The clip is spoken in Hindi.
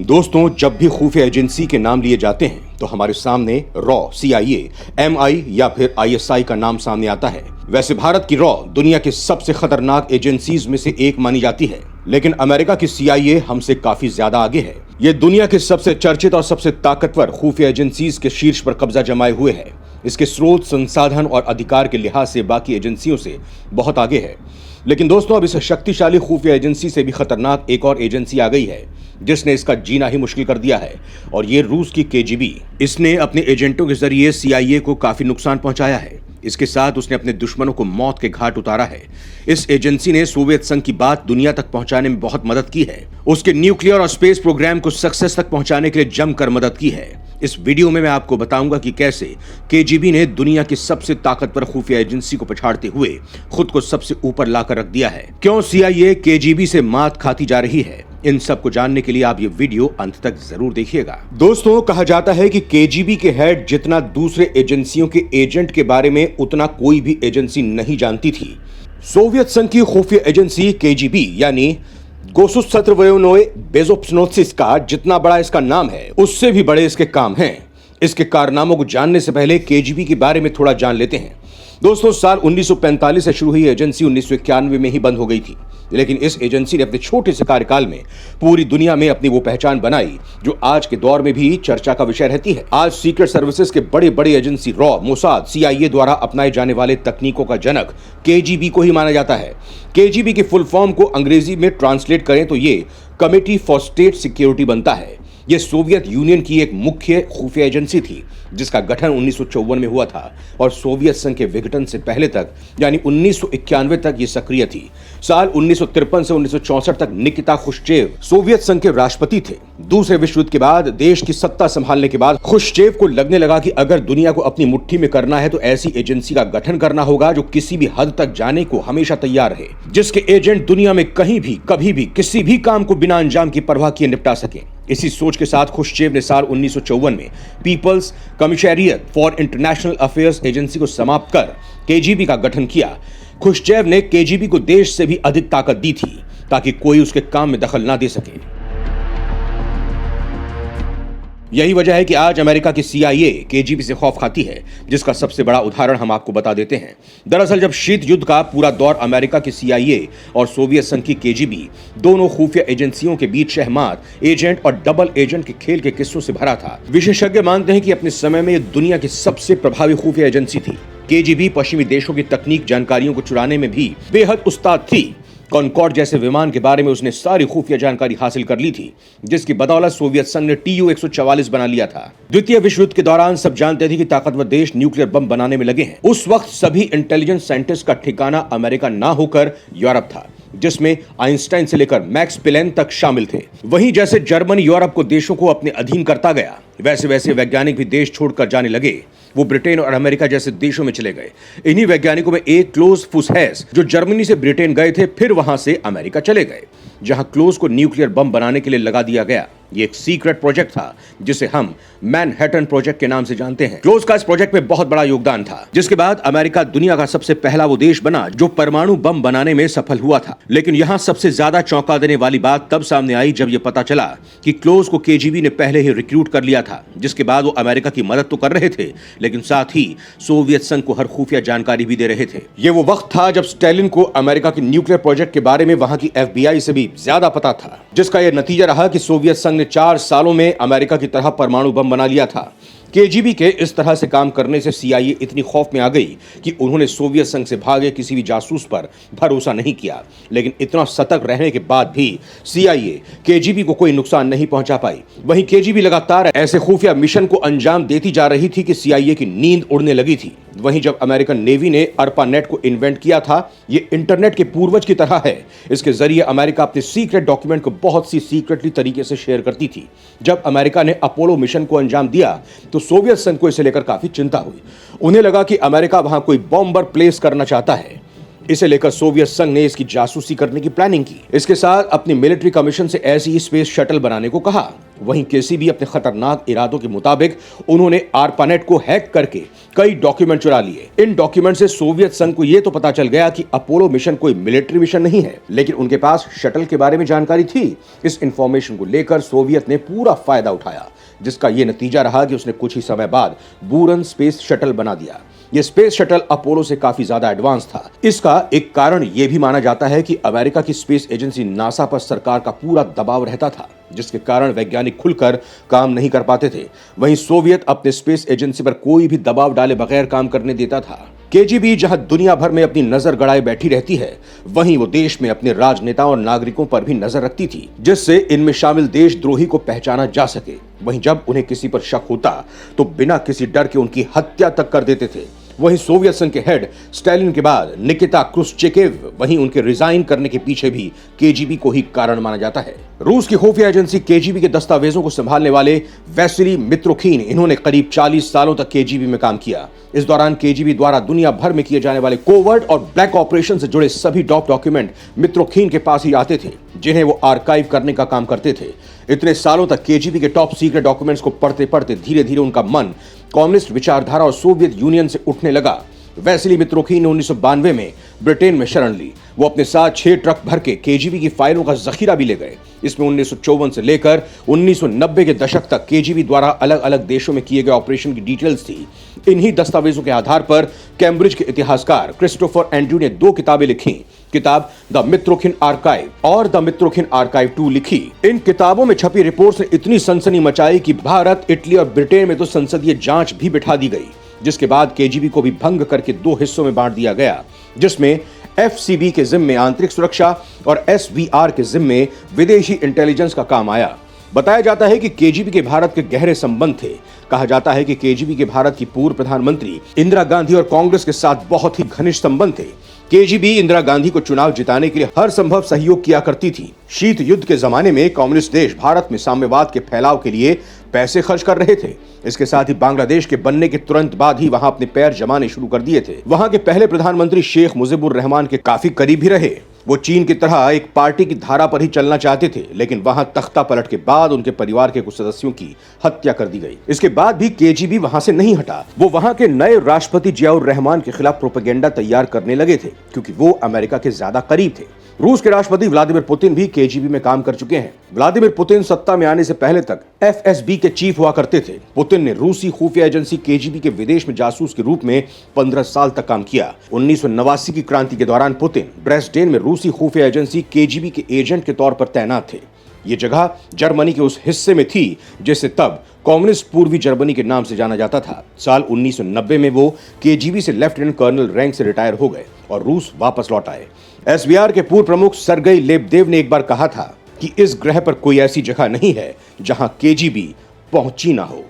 दोस्तों, जब भी खुफिया एजेंसी के नाम लिए जाते हैं तो हमारे सामने रॉ, CIA, MI या फिर ISI का नाम सामने आता है। वैसे भारत की रॉ दुनिया के सबसे खतरनाक एजेंसीज में से एक मानी जाती है, लेकिन अमेरिका की CIA हमसे काफी ज्यादा आगे है। ये दुनिया के सबसे चर्चित और सबसे ताकतवर खुफिया एजेंसीज के शीर्ष पर कब्जा जमाए हुए है। इसके स्रोत, संसाधन और अधिकार के लिहाज से बाकी एजेंसियों से बहुत आगे है। लेकिन दोस्तों, अब इस शक्तिशाली खुफिया एजेंसी से भी खतरनाक एक और एजेंसी आ गई है जिसने इसका जीना ही मुश्किल कर दिया है, और ये रूस की KGB। इसने अपने एजेंटों के जरिए CIA को काफी नुकसान पहुंचाया है। इसके साथ उसने अपने दुश्मनों को मौत के घाट उतारा है। इस एजेंसी ने सोवियत संघ की बात दुनिया तक पहुंचाने में बहुत मदद की है। उसके न्यूक्लियर और स्पेस प्रोग्राम को सक्सेस तक पहुंचाने के लिए जमकर मदद की है। इस वीडियो में मैं आपको बताऊंगा कि कैसे KGB ने दुनिया की सबसे ताकतवर खुफिया एजेंसी को पछाड़ते हुए खुद को सबसे ऊपर लाकर रख दिया है। क्यों CIA KGB से मात खाती जा रही है, इन सब को जानने के लिए आप ये वीडियो अंत तक जरूर देखिएगा। दोस्तों, कहा जाता है कि KGB के हेड जितना दूसरे एजेंसियों के एजेंट के बारे में उतना कोई भी एजेंसी नहीं जानती थी। सोवियत संघ की खुफिया एजेंसी KGB यानी गोसुसत्रवयोनोय बेजोप्सनोत्सिस का जितना बड़ा इसका नाम है, उससे भी बड़े इसके काम हैं। इसके कारनामों को जानने से पहले KGB के बारे में थोड़ा जान लेते हैं। दोस्तों, साल 1945 से शुरू हुई एजेंसी 1991 में ही बंद हो गई थी, लेकिन इस एजेंसी ने अपने छोटे से कार्यकाल में पूरी दुनिया में अपनी वो पहचान बनाई जो आज के दौर में भी चर्चा का विषय रहती है। आज सीक्रेट सर्विसेज के बड़े बड़े एजेंसी रॉ, मोसाद, CIA द्वारा अपनाए जाने वाले तकनीकों का जनक KGB को ही माना जाता है। KGB की फुल फॉर्म को अंग्रेजी में ट्रांसलेट करें तो ये कमिटी फॉर स्टेट सिक्योरिटी बनता है। यह सोवियत यूनियन की एक मुख्य खुफिया एजेंसी थी जिसका गठन 1954 में हुआ था और सोवियत संघ के विघटन से पहले तक यानी 1991 तक ये सक्रिय थी। साल 1953 से 1964 तक निकिता खुश्चेव सोवियत संघ के राष्ट्रपति थे। दूसरे विश्व युद्ध के बाद देश की सत्ता संभालने के बाद खुश्चेव को लगने लगा कि अगर दुनिया को अपनी मुट्ठी में करना है तो ऐसी एजेंसी का गठन करना होगा जो किसी भी हद तक जाने को हमेशा तैयार रहे, जिसके एजेंट दुनिया में कहीं भी, कभी भी, किसी भी काम को बिना अंजाम की परवाह किए निपटा सके। इसी सोच के साथ खुश्चेव ने साल 1954 में people's commissariat for international affairs agency को समाप्त कर KGB का गठन किया। खुश्चेव ने KGB को देश से भी अधिक ताकत दी थी ताकि कोई उसके काम में दखल ना दे सके। यही वजह है कि आज अमेरिका की CIA KGB से खौफ खाती है, जिसका सबसे बड़ा उदाहरण हम आपको बता देते हैं। दरअसल जब शीत युद्ध का पूरा दौर अमेरिका की CIA और सोवियत संघ की KGB दोनों खुफिया एजेंसियों के बीच शहमात, एजेंट और डबल एजेंट के खेल के किस्सों से भरा था। विशेषज्ञ मानते हैं कि अपने समय में यह दुनिया की सबसे प्रभावी खुफिया एजेंसी थी। KGB पश्चिमी देशों की तकनीक जानकारियों को चुराने में भी बेहद उस्ताद थी। कॉनकॉर्ड जैसे विमान के बारे में उसने सारी खुफिया जानकारी हासिल कर ली थी, जिसकी बदौलत सोवियत संघ ने TU-144 बना लिया था। द्वितीय विश्व युद्ध के दौरान सब जानते थे कि ताकतवर देश न्यूक्लियर बम बनाने में लगे हैं। उस वक्त सभी इंटेलिजेंस साइंटिस्ट का ठिकाना अमेरिका ना होकर यूरोप था, जिसमें आइंस्टाइन से लेकर मैक्स प्लैंक तक शामिल थे। वहीं जैसे जर्मनी यूरोप को देशों को अपने अधीन करता गया, वैसे वैसे वैज्ञानिक भी देश छोड़कर जाने लगे। वो ब्रिटेन और अमेरिका जैसे देशों में चले गए। इन्हीं वैज्ञानिकों में एक क्लोज फुसहैस जो जर्मनी से ब्रिटेन गए थे, फिर वहां से अमेरिका चले गए, जहां क्लोज को न्यूक्लियर बम बनाने के लिए लगा दिया गया। ये एक सीक्रेट प्रोजेक्ट था जिसे हम मैनहट्टन प्रोजेक्ट के नाम से जानते हैं। क्लोज का इस प्रोजेक्ट में बहुत बड़ा योगदान था, जिसके बाद अमेरिका दुनिया का सबसे पहला वो देश बना जो परमाणु बम बनाने में सफल हुआ था। लेकिन यहाँ सबसे ज्यादा चौंका देने वाली बात तब सामने आई जब यह पता चला कि क्लोज को KGB ने पहले ही रिक्रूट कर लिया था, जिसके बाद वो अमेरिका की मदद तो कर रहे थे, लेकिन साथ ही सोवियत संघ को हर खुफिया जानकारी भी दे रहे थे। ये वो वक्त था जब स्टालिन को अमेरिका के न्यूक्लियर प्रोजेक्ट के बारे में वहां की FBI से भी ज्यादा पता था, जिसका यह नतीजा रहा कि सोवियत संघ ने 4 सालों में अमेरिका की तरह परमाणु बम बना लिया था। KGB के इस तरह से काम करने से CIA इतनी खौफ में आ गई कि उन्होंने सोवियत संघ से भागे किसी भी जासूस पर भरोसा नहीं किया। लेकिन इतना सतर्क रहने के बाद भी CIA KGB को कोई नुकसान नहीं पहुंचा पाई। वहीं KGB लगातार ऐसे खुफिया मिशन को अंजाम देती जा रही थी कि CIA की नींद उड़ने लगी थी। वहीं जब अमेरिकन नेवी ने ARPANET को इन्वेंट किया था, ये इंटरनेट के पूर्वज की तरह है। इसके जरिए अमेरिका अपने सीक्रेट डॉक्यूमेंट को बहुत सी सीक्रेटली तरीके से शेयर करती थी। जब अमेरिका ने अपोलो मिशन को अंजाम दिया तो सोवियत संघ को इसे लेकर काफी चिंता हुई। उन्हें लगा कि अमेरिका वहां कोई बॉम्बर प्लेस करना चाहता है। इसे लेकर सोवियत संघ ने इसकी जासूसी करने की प्लानिंग की। इसके साथ अपनी मिलिट्री कमीशन से ऐसी ही स्पेस शटल बनाने को कहा। वहीं केसीबी अपने खतरनाक इरादों के मुताबिक उन्होंने आरपानेट को हैक करके कई डॉक्यूमेंट चुरा लिए। इन डॉक्यूमेंट से सोवियत संघ को यह तो पता चल गया कि अपोलो मिशन कोई मिलिट्री मिशन नहीं है, लेकिन उनके पास शटल के बारे में जानकारी थी। इस इंफॉर्मेशन को लेकर सोवियत ने पूरा फायदा उठाया, जिसका यह नतीजा रहा कि उसने कुछ ही समय बाद बूरन स्पेस शटल बना दिया। यह स्पेस शटल अपोलो से काफी ज्यादा एडवांस था। इसका एक कारण यह भी माना जाता है कि अमेरिका की स्पेस एजेंसी नासा पर सरकार का पूरा दबाव रहता था, जिसके कारण वैज्ञानिक खुलकर काम नहीं कर पाते थे। वहीं सोवियत अपने स्पेस एजेंसी पर कोई भी दबाव डाले बगैर काम करने देता था। केजीबी जहां दुनिया भर में अपनी नजर गड़ाए बैठी रहती है, वहीं वो देश में अपने राजनेताओं और नागरिकों पर भी नजर रखती थी, जिससे इनमें शामिल देशद्रोही को पहचाना जा सके। वहीं जब उन्हें किसी पर शक होता तो बिना किसी डर के उनकी हत्या तक कर देते थे। वहीं सोवियत संघ के हेड स्टालिन के बाद निकिता क्रुश्चेव, वहीं उनके रिजाइन करने के पीछे भी केजीबी को ही कारण माना जाता है। रूस की खुफिया एजेंसी केजीबी के दस्तावेजों को संभालने वाले वैसिली मित्रोखीन, इन्होंने करीब 40 सालों तक केजीबी में काम किया। इस दौरान केजीबी द्वारा दुनिया भर में किए जाने वाले कोवर्ट और ब्लैक ऑपरेशन से जुड़े सभी डॉक्यूमेंट मित्रोखीन के पास ही आते थे, जिन्हें वो आर्काइव करने का काम करते थे। इतने सालों तक केजीबी के टॉप सीक्रेट डॉक्यूमेंट्स को पढ़ते पढ़ते धीरे धीरे उनका मन कम्युनिस्ट विचारधारा और सोवियत यूनियन से उठने लगा। वैसिली मित्रोखीन ने 1992 में ब्रिटेन में शरण ली। वो अपने साथ 6 ट्रक भर के केजीबी की फाइलों का जखीरा भी ले गए। इसमें 1954 से लेकर 1990 के दशक तक केजीबी द्वारा अलग अलग देशों में किए गए ऑपरेशन की डिटेल्स थी। इन्हीं दस्तावेजों के आधार पर कैम्ब्रिज के इतिहासकार क्रिस्टोफर एंड्रू ने 2 किताबें लिखी। किताब द मित्रोखीन आर्काइव और द मित्रोखीन आर्काइव 2 लिखी। इन किताबों में छपी रिपोर्ट्स ने इतनी सनसनी मचाई कि भारत, इटली और ब्रिटेन में तो संसदीय जांच भी बिठा दी गई, जिसके बाद केजीबी को भी भंग करके 2 हिस्सों में बांट दिया गया, जिसमें एफसीबी के जिम्मे आंतरिक सुरक्षा और एसवीआर के जिम्मे विदेशी इंटेलिजेंस का काम आया। बताया जाता है कि केजीबी के भारत के गहरे संबंध थे। कहा जाता है कि केजीबी के भारत की पूर्व प्रधानमंत्री इंदिरा गांधी और कांग्रेस के साथ बहुत ही घनिष्ठ संबंध थे। केजीबी इंदिरा गांधी को चुनाव जिताने के लिए हर संभव सहयोग किया करती थी। शीत युद्ध के जमाने में कम्युनिस्ट देश भारत में साम्यवाद के फैलाव के लिए पैसे खर्च कर रहे थे। इसके साथ ही बांग्लादेश के बनने के तुरंत बाद ही वहां अपने पैर जमाने शुरू कर दिए थे। वहां के पहले प्रधानमंत्री शेख मुजीबुर रहमान के काफी करीब भी रहे। वो चीन की तरह एक पार्टी की धारा पर ही चलना चाहते थे, लेकिन वहां तख्ता पलट के बाद उनके परिवार के कुछ सदस्यों की हत्या कर दी गई। इसके बाद भी केजीबी वहां से नहीं हटा। वो वहां के नए राष्ट्रपति जियाउर रहमान के खिलाफ प्रोपेगेंडा तैयार करने लगे थे, क्योंकि वो अमेरिका के ज्यादा करीब थे। रूस के राष्ट्रपति व्लादिमीर पुतिन भी केजीबी में काम कर चुके हैं। व्लादिमीर पुतिन सत्ता में आने से पहले तक एफएसबी के चीफ हुआ करते थे। पुतिन ने रूसी खुफिया एजेंसी केजीबी के विदेश में जासूस के रूप में 15 साल तक काम किया। 1989 की क्रांति के दौरान पुतिन ड्रेसडेन में रूसी खुफिया एजेंसी केजीबी के एजेंट के तौर पर तैनात थे। ये जगह जर्मनी के उस हिस्से में थी जिसे तब कम्युनिस्ट पूर्वी जर्मनी के नाम से जाना जाता था। साल 1990 में वो केजीबी से लेफ्टिनेंट कर्नल रैंक से रिटायर हो गए और रूस वापस लौट आए। एसवीआर के पूर्व प्रमुख सरगई लेबदेव ने एक बार कहा था कि इस ग्रह पर कोई ऐसी जगह नहीं है जहां केजीबी पहुंची ना हो।